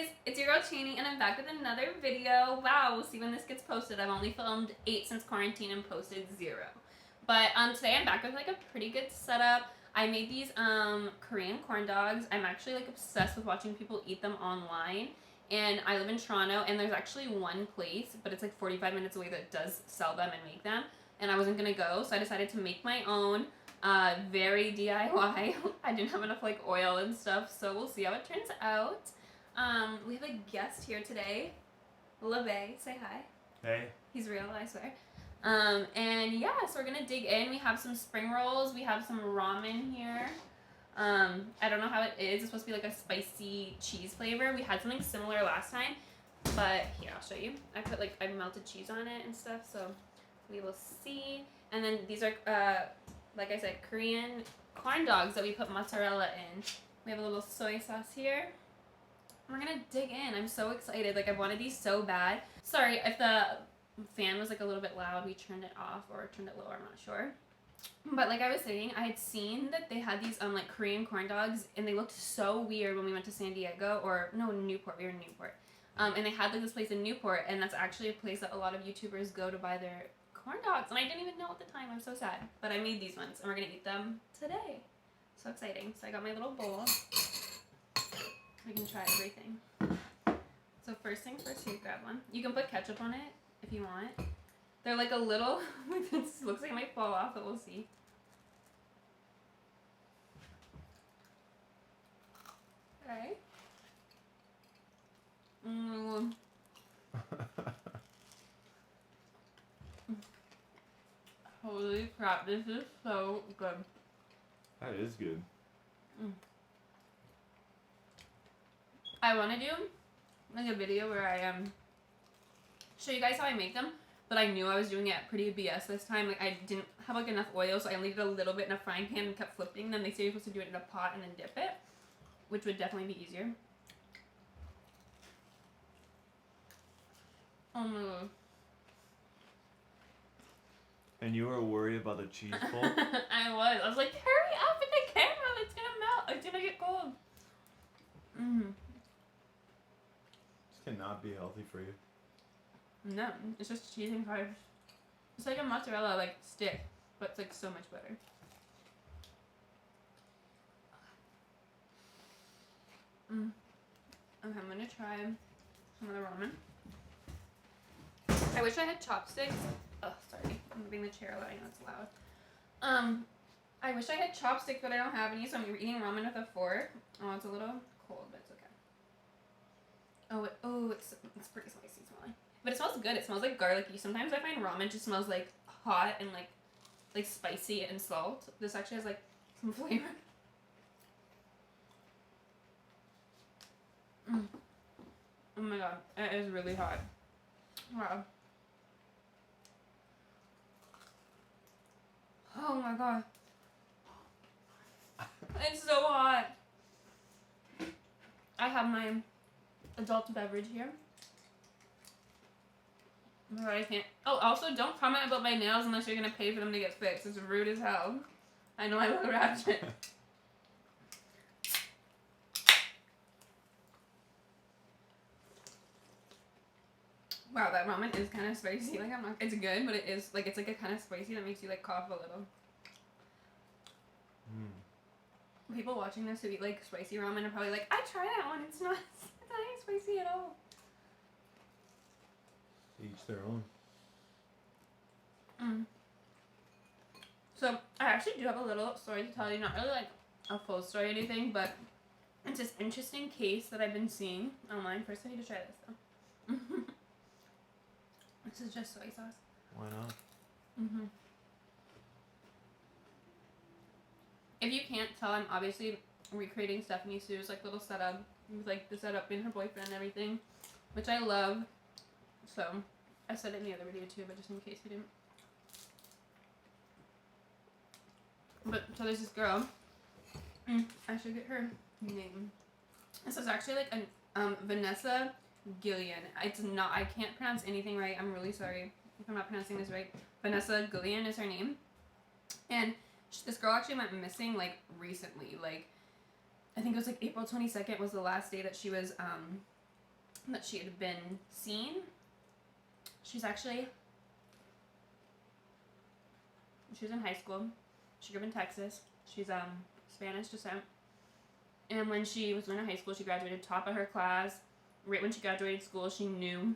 guys, it's your girl Cheney and I'm back with another video. Wow, we'll see when this gets posted. I've only filmed 8 since quarantine and posted 0. But today I'm back with like a pretty good setup. I made these Korean corn dogs. I'm actually like obsessed with watching people eat them online. And I live in Toronto and there's actually one place, but it's like 45 minutes away that does sell them and make them. And I wasn't gonna go, so I decided to make my own. Very DIY. I didn't have enough like oil and stuff, so we'll see how it turns out. We have a guest here today. LeBay, say hi. Hey. He's real, I swear. And yeah, so we're gonna dig in. We have some spring rolls. We have some ramen here. I don't know how it is. It's supposed to be like a spicy cheese flavor. We had something similar last time, but here, I'll show you. I melted cheese on it and stuff, so we will see. And then these are, like I said, Korean corn dogs that we put mozzarella in. We have a little soy sauce here. We're gonna dig in. I'm so excited. Like, I've wanted these so bad. Sorry if the fan was like a little bit loud. We turned it off or turned it low, I'm not sure. But like I was saying, I had seen that they had these like Korean corn dogs and they looked so weird when we went to San Diego, or no, Newport. We were in Newport. And they had like this place in Newport, and that's actually a place that a lot of YouTubers go to buy their corn dogs, and I didn't even know at the time. I'm so sad. But I made these ones and we're gonna eat them today. So exciting. So I got my little bowl. We can try everything. So first thing first, here, grab one. You can put ketchup on it if you want. They're like a little, this looks like it might fall off, but we'll see. Alright. Holy crap, this is so good. That is good. I want to do like a video where I show you guys how I make them, but I knew I was doing it pretty BS this time. Like, I didn't have like enough oil, so I only did a little bit in a frying pan and kept flipping them. They say you're supposed to do it in a pot and then dip it, which would definitely be easier. Oh my god. And you were worried about the cheese bowl? I was like, hurry up in the camera, it's gonna melt, it's gonna get cold. This cannot be healthy for you. No, it's just cheese and carbs. It's like a mozzarella like stick, but it's like so much better. Okay, I'm gonna try some of the ramen. I wish I had chopsticks. Oh, sorry, I'm moving the chair a lot. I know it's loud. I wish I had chopsticks, but I don't have any, so I'm eating ramen with a fork. Oh, it's a little cold, but it's okay. It's pretty spicy smelling. But it smells good. It smells like garlicky. Sometimes I find ramen just smells like hot and like spicy and salt. This actually has like some flavor. Oh my god, it is really hot. Wow. Oh my god. It's so hot. I have my adult beverage here. But I can't. Oh, also don't comment about my nails unless you're gonna pay for them to get fixed. It's rude as hell. I know I look ratchet. Wow, that ramen is kind of spicy. Like, it's good, but it is like, it's like a kind of spicy that makes you like cough a little. People watching this who eat like spicy ramen are probably like, I tried that one. It's not spicy at all. Each their own. So I actually do have a little story to tell you. Not really like a full story or anything, but it's this interesting case that I've been seeing online. First, I need to try this though. This is just soy sauce. Why not? If you can't tell, I'm obviously recreating Stephanie Sue's like little setup with like the setup being her boyfriend and everything, which I love. So I said it in the other video too, but just in case you didn't. But so there's this girl. I should get her name. This is actually like a Vanessa Guillen. It's not. I can't pronounce anything right. I'm really sorry if I'm not pronouncing this right. Vanessa Guillen is her name, and this girl actually went missing like recently. Like, I think it was like April 22nd was the last day that she was that she had been seen. She was in high school. She grew up in Texas. She's Spanish descent. And when she was in high school, she graduated top of her class. Right when she graduated school, she knew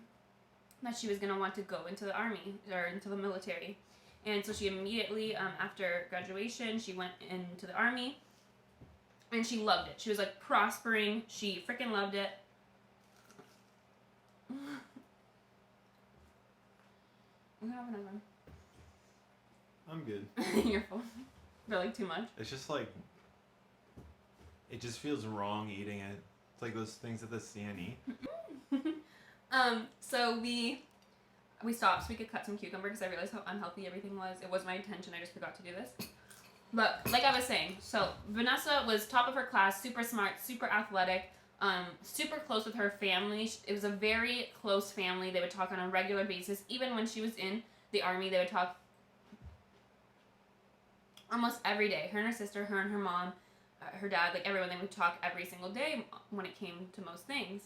that she was going to want to go into the army or into the military. And so she immediately, after graduation, she went into the army. And she loved it. She was like prospering. She freaking loved it. You have another one? I'm good. You're full. They're like too much. It's just like, it just feels wrong eating it. It's like those things at the CNE. So we stopped so we could cut some cucumber because I realized how unhealthy everything was. It was my intention. I just forgot to do this. But like I was saying, so Vanessa was top of her class, super smart, super athletic, super close with her family. It was a very close family. They would talk on a regular basis. Even when she was in the army, they would talk almost every day. Her and her sister, her and her mom, her dad, like everyone, they would talk every single day when it came to most things.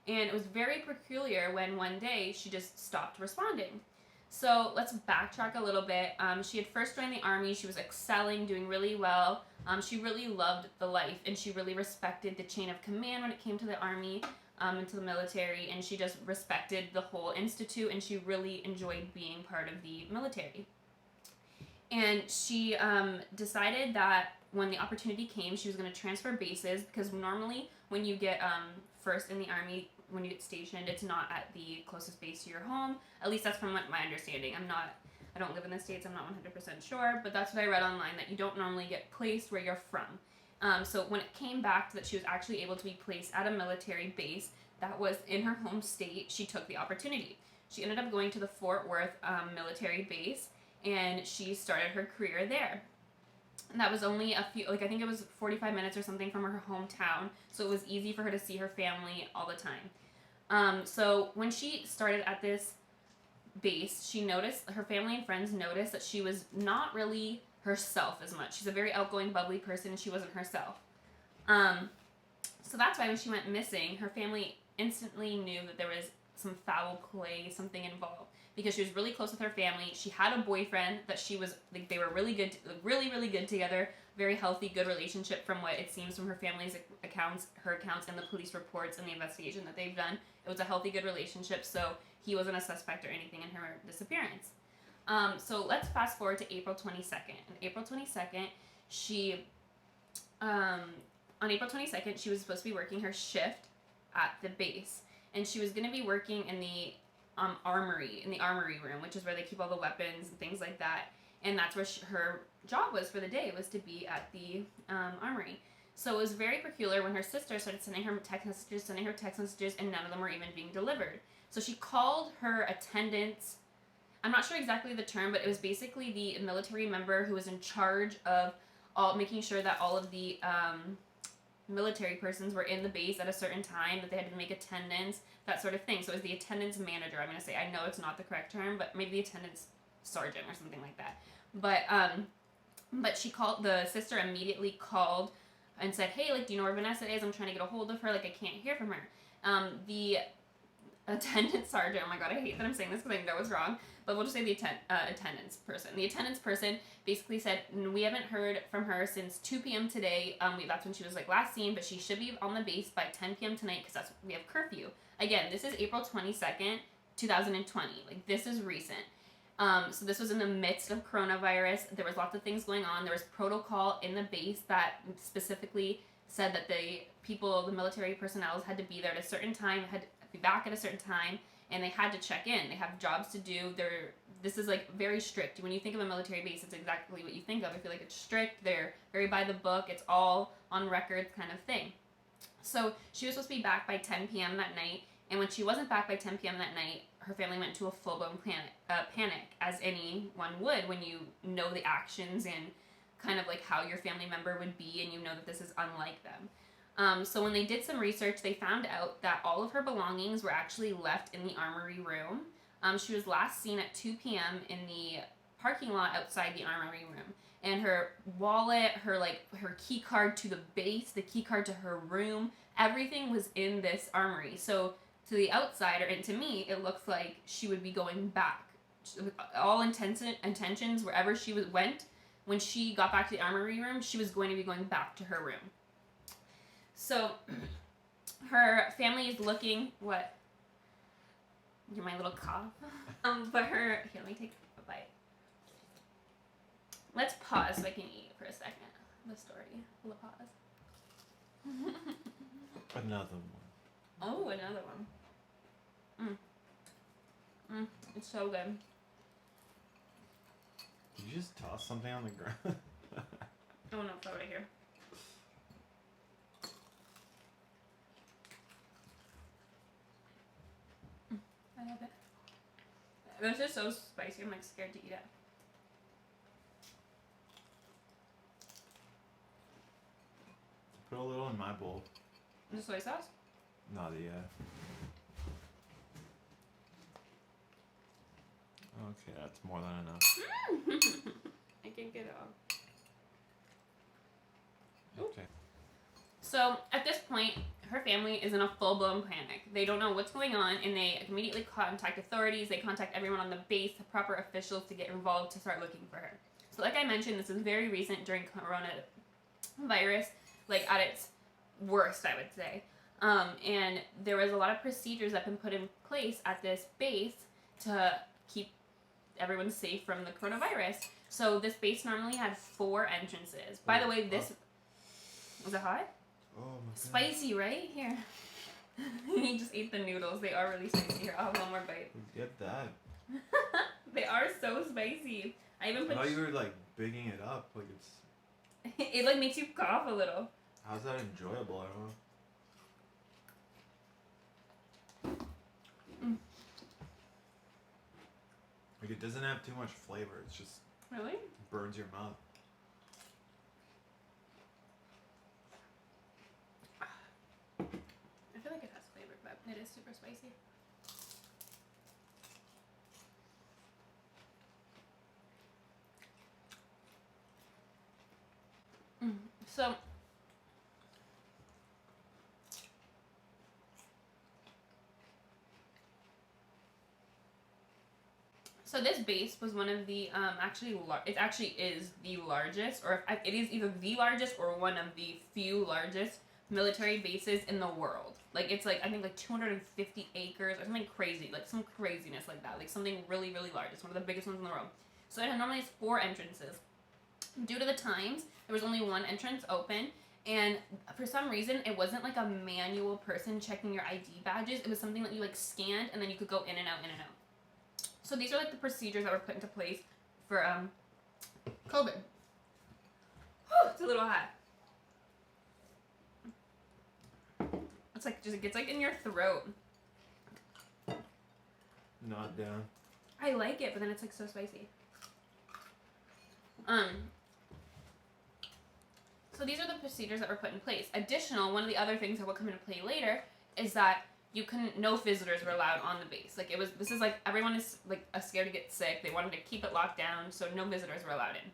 And it was very peculiar when one day she just stopped responding. So let's backtrack a little bit. She had first joined the army. She was excelling, doing really well. She really loved the life, and she really respected the chain of command when it came to the army and to the military, and she just respected the whole institute, and she really enjoyed being part of the military. And she decided that when the opportunity came, she was going to transfer bases, because normally when you get first in the army, when you get stationed, it's not at the closest base to your home. At least that's from my understanding. I don't live in the States, I'm not 100% sure, but that's what I read online, that you don't normally get placed where you're from. So when it came back that she was actually able to be placed at a military base that was in her home state, she took the opportunity. She ended up going to the Fort Worth military base, and she started her career there. And that was only a few, I think it was 45 minutes or something from her hometown, so it was easy for her to see her family all the time. So when she started at this base, she noticed, her family and friends noticed that she was not really herself as much. She's a very outgoing, bubbly person, and she wasn't herself. So that's why when she went missing, her family instantly knew that there was some foul play, something involved. Because she was really close with her family. She had a boyfriend that she was, like, they were really good, really good together. Very healthy, good relationship from what it seems from her family's accounts, her accounts, and the police reports and the investigation that they've done. It was a healthy, good relationship, so he wasn't a suspect or anything in her disappearance. So let's fast forward to April 22nd. On April 22nd, she was supposed to be working her shift at the base. And she was going to be working in the armory room, which is where they keep all the weapons and things like that. And that's where her job was for the day, was to be at the armory. So it was very peculiar when her sister started sending her text messages, and none of them were even being delivered. So she called her attendants. I'm not sure exactly the term, but it was basically the military member who was in charge of making sure that all of the military persons were in the base at a certain time, that they had to make attendance, that sort of thing. So it was the attendance manager, I'm going to say. I know it's not the correct term, but maybe the attendance sergeant or something like that. But she called, the sister immediately called and said, hey, like, do you know where Vanessa is? I'm trying to get a hold of her. Like, I can't hear from her. The attendance sergeant, oh my god, I hate that I'm saying this because I know it's wrong, but we'll just say the attendance person. The attendance person basically said, we haven't heard from her since 2 p.m. today. That's when she was, like, last seen, but she should be on the base by 10 p.m. tonight because we have curfew. Again, this is April 22nd, 2020. Like, this is recent. So this was in the midst of coronavirus. There was lots of things going on. There was protocol in the base that specifically said that the military personnel had to be there at a certain time, had to be back at a certain time, and they had to check in. They have jobs to do. This is, like, very strict. When you think of a military base, it's exactly what you think of. I feel like it's strict. They're very by the book. It's all on record kind of thing. So she was supposed to be back by 10 p.m. that night, and when she wasn't back by 10 p.m. that night, her family went into a full-blown panic, as anyone would when you know the actions and kind of like how your family member would be, and you know that this is unlike them. So when they did some research, they found out that all of her belongings were actually left in the armory room. She was last seen at 2 p.m. in the parking lot outside the armory room. And her wallet, her key card to the base, the key card to her room, everything was in this armory. So To the outsider and to me, it looks like she would be going back. All intentions, wherever she went, when she got back to the armory room, she was going to be going back to her room. So her family is looking, what? You're my little cough. But here, let me take a bite. Let's pause so I can eat for a second. The story. We'll pause. Another one. Oh, another one. It's so good. Did you just toss something on the ground? Oh no, it's right here. I love it. This is so spicy. I'm like scared to eat it. Put a little in my bowl. The soy sauce? Not yet. Okay, that's more than enough. I can't get it off. Okay. So at this point, her family is in a full-blown panic. They don't know what's going on, and they immediately contact authorities. They contact everyone on the base, the proper officials, to get involved to start looking for her. So like I mentioned, this is very recent during coronavirus, like at its worst, I would say. And there was a lot of procedures that have been put in place at this base to keep everyone safe from the coronavirus. So this base normally had 4 entrances. By the way, this... Was it hot? Oh my god. Spicy, right? Here. You just ate the noodles. They are really spicy. Here, I'll have one more bite. Get that. They are so spicy. I even put... I thought you were like bigging it up. Like it's... It like makes you cough a little. How's that enjoyable? I don't know. Like it doesn't have too much flavor. It's just Really? burns your mouth. I feel like it has flavor, but it is super spicy. So... So this base was one of the, it actually is the largest, or it is either the largest or one of the few largest military bases in the world. Like, it's like, I think like 250 acres or something crazy, like some craziness like that. Like something really, really large. It's one of the biggest ones in the world. So it normally has 4 entrances. Due to the times, there was only 1 entrance open. And for some reason, it wasn't like a manual person checking your ID badges. It was something that you like scanned and then you could go in and out, in and out. So these are like the procedures that were put into place for COVID. Whew, it's a little hot. It's like just it gets like in your throat. Not down. I like it, but then it's like so spicy. So these are the procedures that were put in place. Additional, one of the other things that will come into play later is that no visitors were allowed on the base. Like this is like, everyone is like scared to get sick. They wanted to keep it locked down, so no visitors were allowed in.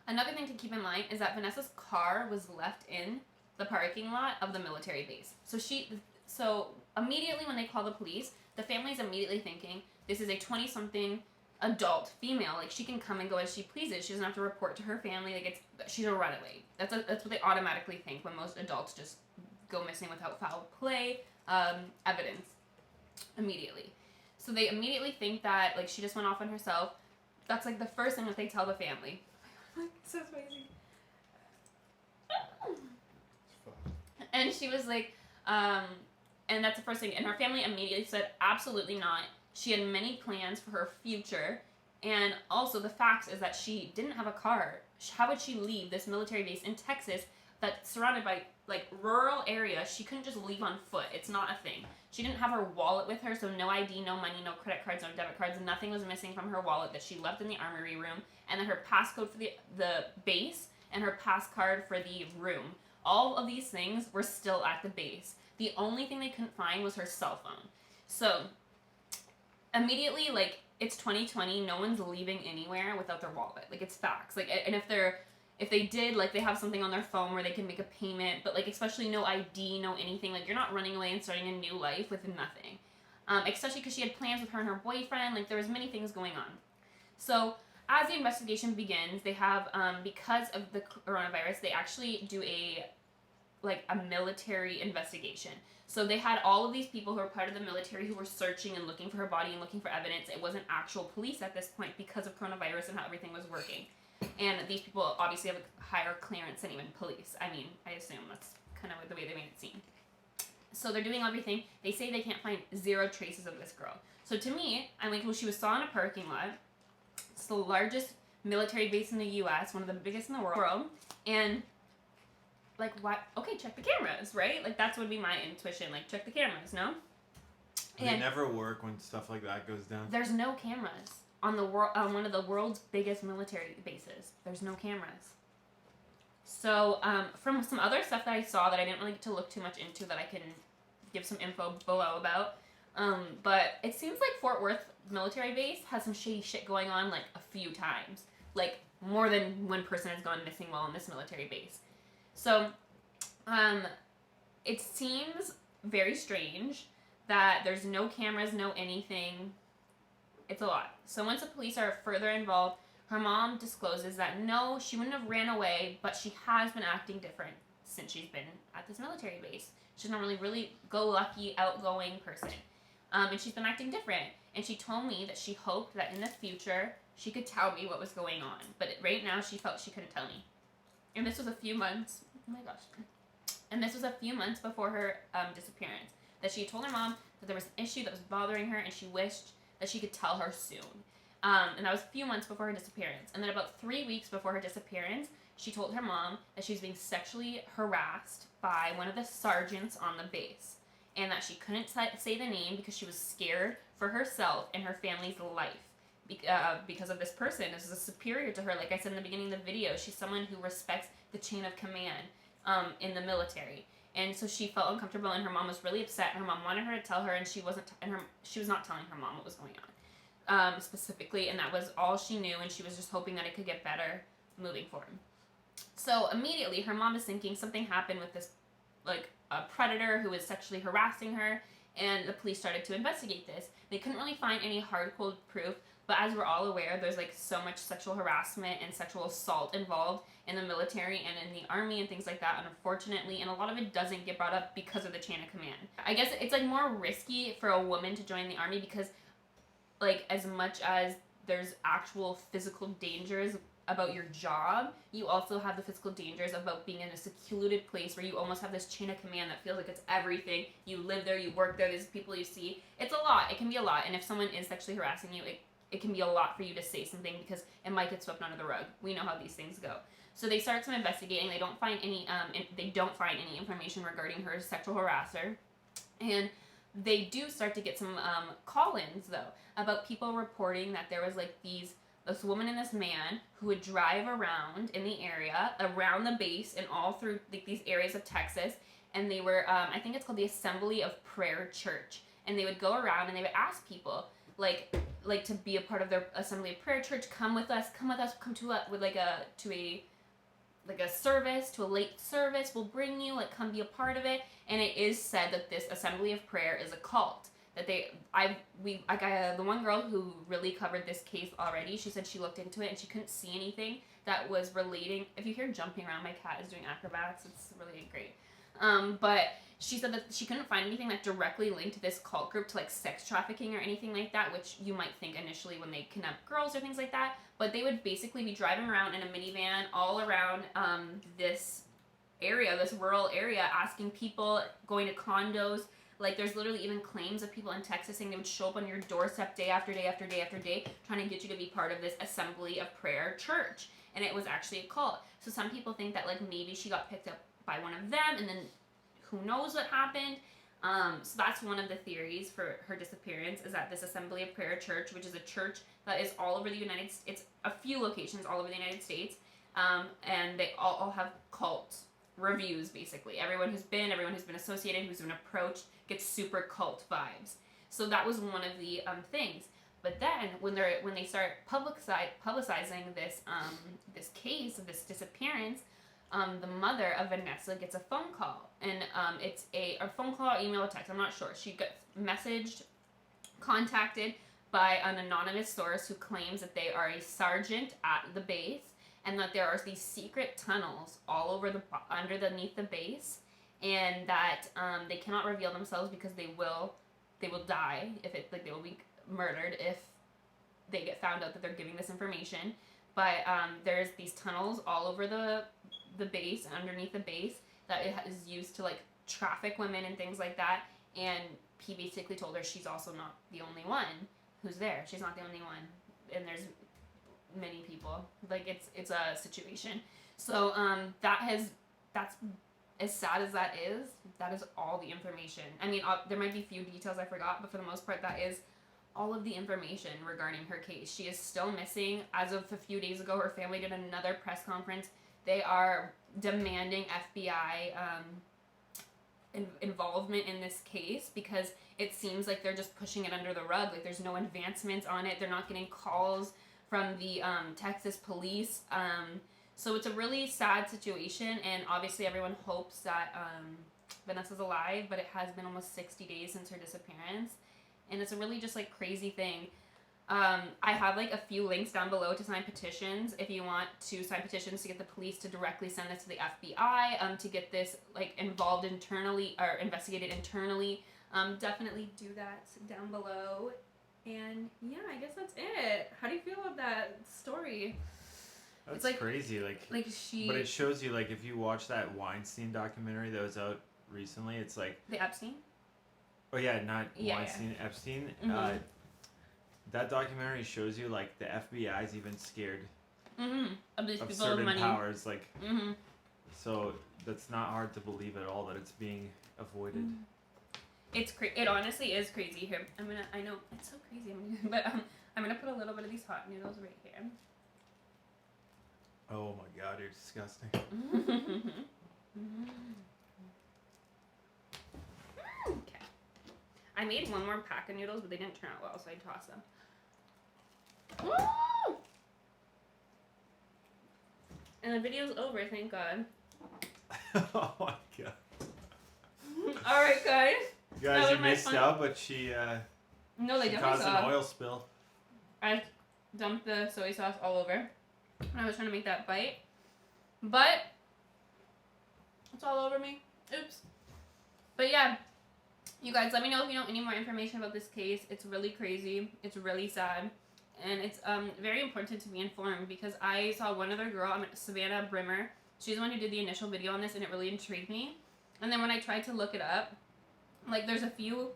Another thing to keep in mind is that Vanessa's car was left in the parking lot of the military base. So immediately when they call the police, the family's immediately thinking, this is a 20-something adult female. Like, she can come and go as she pleases. She doesn't have to report to her family. Like, she's a runaway. That's what they automatically think when most adults just go missing without foul play. Evidence immediately. So they immediately think that like she just went off on herself. That's like the first thing that they tell the family. So spicy. And she was like, and that's the first thing. And her family immediately said, absolutely not. She had many plans for her future. And also the fact is that she didn't have a car. How would she leave this military base in Texas that's surrounded by like rural area? She couldn't just leave on foot. It's not a thing. She didn't have her wallet with her, so no ID, no money, no credit cards, no debit cards. Nothing was missing from her wallet that she left in the armory room. And then her passcode for the base and her pass card for the room. All of these things were still at the base. The only thing they couldn't find was her cell phone. So immediately, like, it's 2020, no one's leaving anywhere without their wallet. Like, it's facts. Like, and if they're if they did, like, they have something on their phone where they can make a payment, but, like, especially no ID, no anything. Like, you're not running away and starting a new life with nothing. Especially because she had plans with her and her boyfriend. Like, there was many things going on. So as the investigation begins, they have, because of the coronavirus, they actually do a military investigation. So they had all of these people who were part of the military who were searching and looking for her body and looking for evidence. It wasn't actual police at this point because of coronavirus and how everything was working. And these people obviously have a higher clearance than even police. I mean, I assume that's kind of the way they made it seem. So they're doing everything. They say they can't find 0 traces of this girl. So to me, I'm like, well, she was saw in a parking lot. It's the largest military base in the U.S., one of the biggest in the world. And, like, what? Okay, check the cameras, right? Like, that's would be my intuition. Like, check the cameras, no? They never work when stuff like that goes down. There's no cameras on one of the world's biggest military bases. There's no cameras. So, from some other stuff that I saw that I didn't really get to look too much into that I can give some info below about, but it seems like Fort Worth military base has some shady shit going on, like, a few times. Like, more than one person has gone missing while in this military base. So, it seems very strange that there's no cameras, no anything. It's a lot. So once the police are further involved, her mom discloses that no, she wouldn't have ran away, but she has been acting different since she's been at this military base. She's not really go-lucky, outgoing person. And she's been acting different. And she told me that she hoped that in the future she could tell me what was going on. But right now she felt she couldn't tell me. And this was a few months, oh my gosh. And this was a few months before her disappearance. That she told her mom that there was an issue that was bothering her and she wished that she could tell her soon. And that was a few months before her disappearance. And then about 3 weeks before her disappearance, she told her mom that she was being sexually harassed by one of the sergeants on the base. And that she couldn't say the name because she was scared for herself and her family's life. Because of this person. This is a superior to her. Like I said in the beginning of the video, she's someone who respects the chain of command in the military. And so she felt uncomfortable, and her mom was really upset. Her mom wanted her to tell her, and she was not telling her mom what was going on specifically, and that was all she knew. And she was just hoping that it could get better moving forward. So immediately, her mom is thinking something happened with this, like, a predator who was sexually harassing her, and the police started to investigate this. They couldn't really find any hard cold proof. But as we're all aware, there's, like, so much sexual harassment and sexual assault involved in the military and in the army and things like that, unfortunately, and a lot of it doesn't get brought up because of the chain of command. I guess it's, like, more risky for a woman to join the army because, like, as much as there's actual physical dangers about your job, you also have the physical dangers about being in a secluded place where you almost have this chain of command that feels like it's everything. You live there, you work there, there's people you see. It's a lot. It can be a lot. And if someone is sexually harassing you, it can be a lot for you to say something because it might get swept under the rug. We know how these things go. So they start some investigating. They don't find any information regarding her sexual harasser, and they do start to get some call-ins though about people reporting that there was like this woman and this man who would drive around in the area around the base and all through like these areas of Texas, and they were I think it's called the Assembly of Prayer Church, and they would go around and they would ask people like to be a part of their Assembly of Prayer Church. Come with us, come to a service, to a late service. We'll bring you, like, come be a part of it. And it is said that this Assembly of Prayer is a cult. That the one girl who really covered this case already, she said she looked into it and she couldn't see anything that was relating. If you hear jumping around, my cat is doing acrobats. It's really great. But she said that she couldn't find anything that directly linked this cult group to, like, sex trafficking or anything like that, which you might think initially when they kidnap girls or things like that. But they would basically be driving around in a minivan all around this area, this rural area, asking people, going to condos. Like, there's literally even claims of people in Texas saying they would show up on your doorstep day after day after day after day trying to get you to be part of this Assembly of Prayer Church. And it was actually a cult. So some people think that, like, maybe she got picked up by one of them, and then who knows what happened. So that's one of the theories for her disappearance, is that this Assembly of Prayer Church, which is a church that is all over the United States, it's a few locations all over the United States, and they all have cult reviews, basically. Everyone who's been associated, who's been approached, gets super cult vibes. So that was one of the things. But then when they start publicizing this case of this disappearance, the mother of Vanessa gets a phone call, and it's a phone call, email, or text. I'm not sure. She gets contacted by an anonymous source who claims that they are a sergeant at the base, and that there are these secret tunnels all over underneath the base, and that they cannot reveal themselves because they will die if they will be murdered if they get found out that they're giving this information. But there's these tunnels all over the base, underneath the base, that it is used to like traffic women and things like that. And he basically told her she's also not the only one who's there. She's not the only one, and there's many people. Like it's a situation. So that's as sad as that is all the information. I mean, there might be a few details I forgot, but for the most part, that is all of the information regarding her case. She is still missing. As of a few days ago, her family did another press conference. They are demanding FBI involvement in this case because it seems like they're just pushing it under the rug. Like there's no advancements on it. They're not getting calls from the Texas police. So it's a really sad situation, and obviously everyone hopes that Vanessa's alive, but it has been almost 60 days since her disappearance, and it's a really just like crazy thing. I have like a few links down below to sign petitions if you want to sign petitions to get the police to directly send this to the FBI, to get this like involved internally or investigated internally. Definitely do that down below. And yeah, I guess that's it. How do you feel about that story? That's it's like, crazy. Like she. But it shows you, like, if you watch that Weinstein documentary that was out recently, it's like The Epstein? Oh yeah, not Weinstein, yeah. Epstein. Mm-hmm. That documentary shows you like the FBI is even scared of these people with certain money. powers. Like, so that's not hard to believe at all that it's being avoided. It's it honestly is crazy. Here, I know it's so crazy, but I'm gonna put a little bit of these hot noodles right here. Oh my God, you're disgusting. Okay. I made one more pack of noodles, but they didn't turn out well, so I tossed them. Woo! And the video's over, thank God. Oh my God. Alright, guys. Guys, you missed out, but she no, they she definitely caused saw. an oil spill. I dumped the soy sauce all over when I was trying to make that bite. But it's all over me. Oops. But yeah, you guys, let me know if you know any more information about this case. It's really crazy. It's really sad. And it's very important to be informed because I saw one other girl, Savannah Brimmer. She's the one who did the initial video on this, and it really intrigued me. And then when I tried to look it up, like there's a few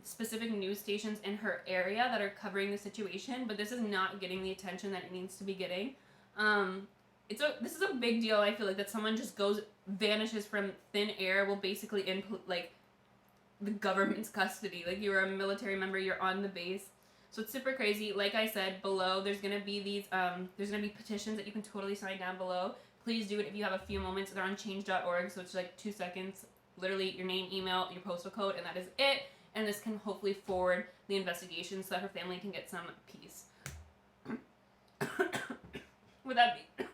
specific news stations in her area that are covering the situation, but this is not getting the attention that it needs to be getting. This is a big deal. I feel like that someone just vanishes from thin air, well, basically in like the government's custody. Like you're a military member, you're on the base. So it's super crazy. Like I said, below there's gonna be these there's gonna be petitions that you can totally sign down below. Please do it if you have a few moments. They're on change.org, so it's like 2 seconds. Literally your name, email, your postal code, and that is it. And this can hopefully forward the investigation so that her family can get some peace. With that